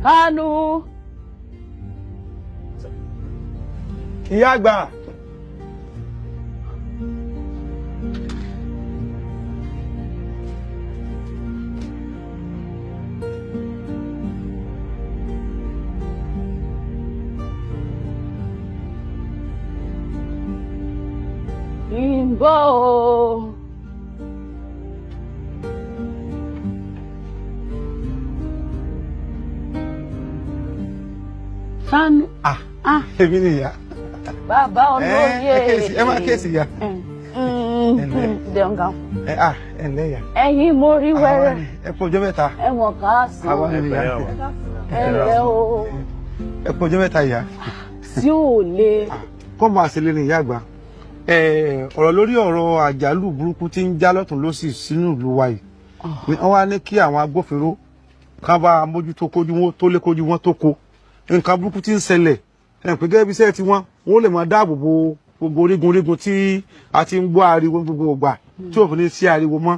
Kánú. Ìyá àgbà. Ìbò. Kánú. Èmi ni ìyá. Bàbá olóyè. Ẹ máa kéèsì ìyá. Dẹ̀hùn gan. Ẹ ǹlẹ́ ìyá. Ẹ̀yin mo rí wẹ́rẹ́. Ẹ kú ọjọ́ mẹ́ta. Ẹ wọ̀n ká sàn. Àwa ni ìyá. Ẹ lẹ́ o. Ẹ kú ọjọ́ mẹ́ta ìyá. Tí ò le. Kọ́ máa ṣe lé ní ìyá àgbà. Ọ̀rọ̀ lórí ọ̀rọ̀ àjálù burúkú tí ń já lọ́tún lósì sínú ìlú wa yìí. Wọ́n wá ní kí àwọn agbófinró ká bá mójútó kójú wọn tó lé kójú wọn tó ko. Nǹkan burúkú tí ń ṣẹlẹ̀ pé gẹ́gẹ́ bí iṣẹ́ tí wọ́n lè máa dáàbò bo gbogbo orígun tí a ti ń gbọ́ ariwo gbogbo ìgbà tí òfin ní sí ariwo mọ́.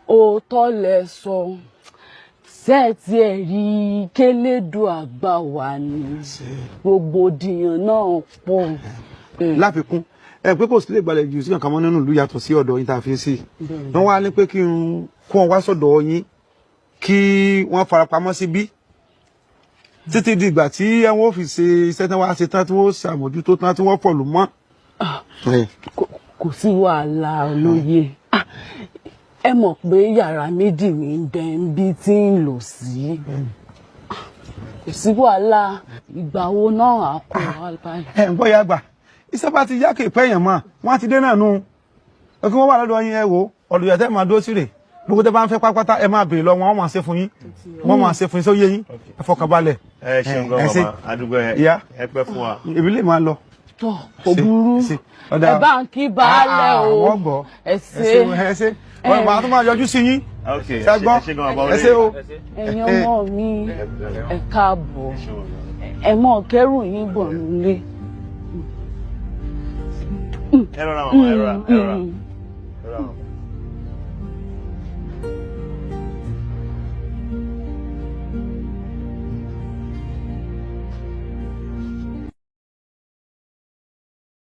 Òótọ́ lẹ sọ sẹ́ẹ̀tì ẹ̀rí kélédù àgbà wà ní rògbòdìyàn náà pọ̀. Láfikún pé kò sí lè gbalẹ̀ jù sí nǹkan mọ́ nínú ìlú yàtọ̀ sí ọ̀dọ̀ yín tá a fi ń sí. Wọ́n wá ní pé kí n kó wọn wá sọ́dọ̀ yín kí wọ́n farapamọ́ síbí títí di ìgbà tí wọ́n fi ṣe iṣẹ́ tí wọ́n á ṣe tán tí wọ́n ṣàmójútó tán tí wọ́n fọ̀lù mọ́. Kò sí wàhálà olóye. Ẹ mọ̀ pé yàrá méjì ní bẹ́ńbí tí ń lò sí. Kò sí wàhálà ìgbà wo náà á kó wa báyìí. Ń gbọ́ ya gbà iṣẹ́ bá ti yá kì í pẹ́ èèyàn mọ́ wọ́n á ti dé náà nù. Kí wọ́n wà lọ́dọ̀ yín ẹ wò ọ̀dọ̀ yàtẹ̀ máa dó sí rè gbogbo tẹ́ bá ń fẹ́ pátápátá ẹ máa béèrè lọ wọn máa ṣe fún yín wọ́n máa ṣe fún yín sóyè yín ẹ fọkànbalẹ̀. Ẹ ṣeun gan mama adúgbò ẹ pẹ́ fún wa. Èmi lè máa lọ. Tọ́ kò burú ẹ bá ń kí baálẹ̀ o ẹ ṣe. Wọ́n máa tún máa yọjú sí yín. Ṣẹ́gbọ́n ẹ ṣe o. Ẹ̀yin ọmọ mi ẹ káàbọ̀ ẹ mọ̀ kẹ́rù yín bọ̀ nílé. Ẹ rọra mama ẹ rọra.